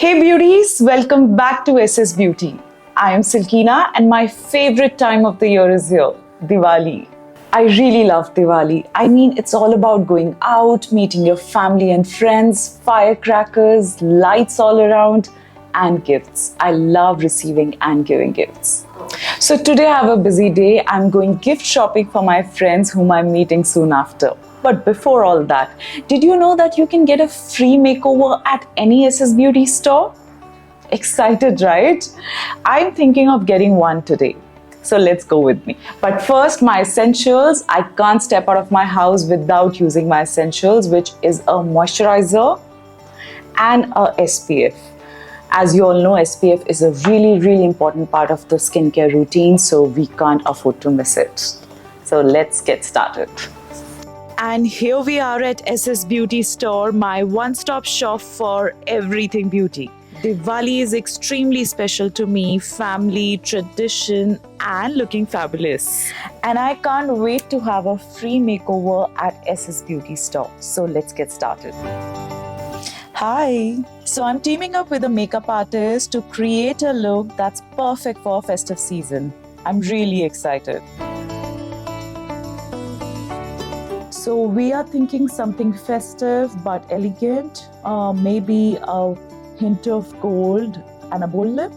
Hey beauties, welcome back to SS Beauty. I am Silkeena and my favorite time of the year is here, Diwali. I really love Diwali. I mean, it's all about going out, meeting your family and friends, firecrackers, lights all around, and gifts. I love receiving and giving gifts. So today I have a busy day. I'm going gift shopping for my friends whom I'm meeting soon after. But before all that, did you know that you can get a free makeover at any SS Beauty store? Excited, right? I'm thinking of getting one today. So let's go with me. But first, my essentials. I can't step out of my house without using my essentials, which is a moisturizer and a SPF. As you all know, SPF is a really important part of the skincare routine, so we can't afford to miss it. So let's get started. And here we are at SS Beauty Store, my one-stop shop for everything beauty. Diwali is extremely special to me, family, tradition, and looking fabulous. And I can't wait to have a free makeover at SS Beauty Store. So let's get started. Hi! So I'm teaming up with a makeup artist to create a look that's perfect for festive season. I'm really excited. So we are thinking something festive but elegant, maybe a hint of gold and a bold lip.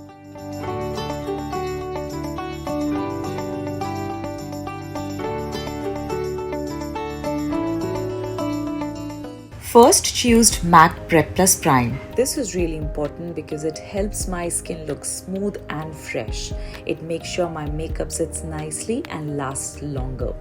First, choose MAC Prep Plus Prime. This is really important because it helps my skin look smooth and fresh. It makes sure my makeup sits nicely and lasts longer.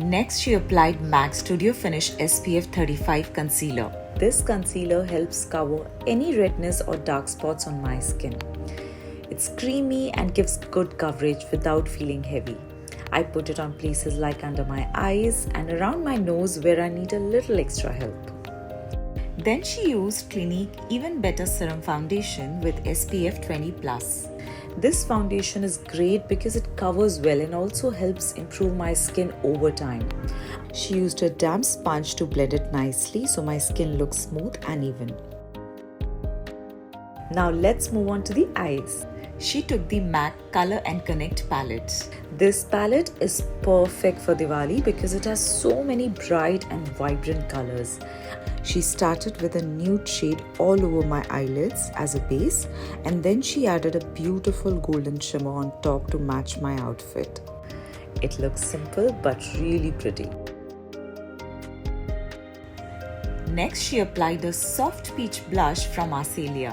Next, she applied MAC Studio Finish SPF 35 Concealer. This concealer helps cover any redness or dark spots on my skin. It's creamy and gives good coverage without feeling heavy. I put it on places like under my eyes and around my nose where I need a little extra help. Then she used CLINIQUE Even Better Serum Foundation with SPF 20+. This foundation is great because it covers well and also helps improve my skin over time. She used a damp sponge to blend it nicely so my skin looks smooth and even. Now let's move on to the eyes. She took the MAC Color and Connect palette. This palette is perfect for Diwali because it has so many bright and vibrant colors. She started with a nude shade all over my eyelids as a base, and then she added a beautiful golden shimmer on top to match my outfit. It looks simple but really pretty. Next, she applied a soft peach blush from M.A.C.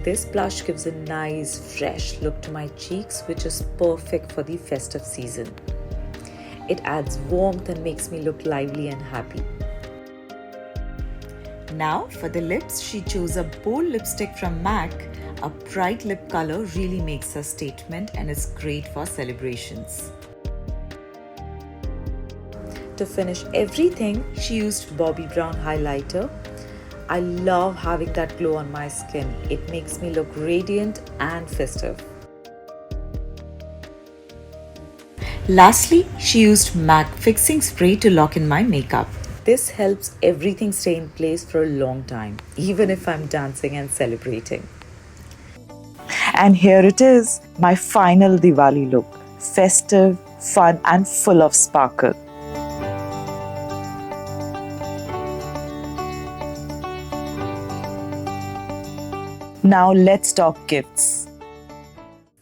This blush gives a nice, fresh look to my cheeks, which is perfect for the festive season. It adds warmth and makes me look lively and happy. Now, for the lips, she chose a bold lipstick from MAC. A bright lip color really makes a statement and is great for celebrations. To finish everything, she used Bobbi Brown highlighter. I love having that glow on my skin. It makes me look radiant and festive. Lastly, she used MAC Fixing Spray to lock in my makeup. This helps everything stay in place for a long time, even if I'm dancing and celebrating. And here it is, my final Diwali look. Festive, fun, and full of sparkle. Now let's talk gifts.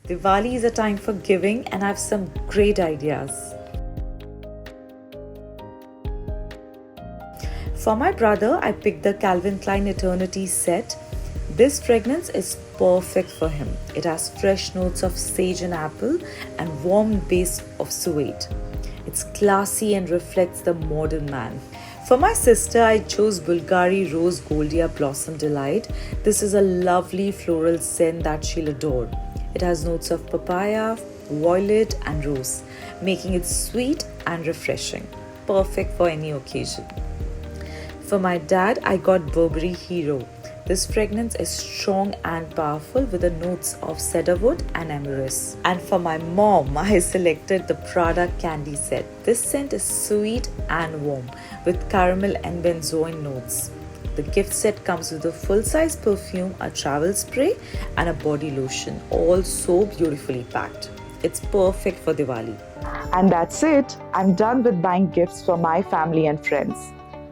Diwali is a time for giving and I have some great ideas. For my brother, I picked the Calvin Klein Eternity set. This fragrance is perfect for him. It has fresh notes of sage and apple and warm base of suede. It's classy and reflects the modern man. For my sister, I chose Bulgari Rose Goldia Blossom Delight. This is a lovely floral scent that she'll adore. It has notes of papaya, violet and rose, making it sweet and refreshing. Perfect for any occasion. For my dad, I got Burberry Hero. This fragrance is strong and powerful with the notes of cedarwood and ambergris. And for my mom, I selected the Prada Candy Set. This scent is sweet and warm with caramel and benzoin notes. The gift set comes with a full-size perfume, a travel spray, and a body lotion, all so beautifully packed. It's perfect for Diwali. And that's it. I'm done with buying gifts for my family and friends.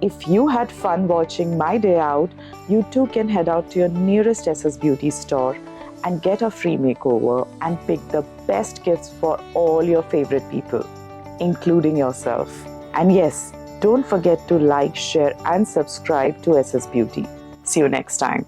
If you had fun watching my day out, you too can head out to your nearest SSBeauty store and get a free makeover and pick the best gifts for all your favorite people, including yourself. And yes, don't forget to like, share, and subscribe to SS Beauty. See you next time.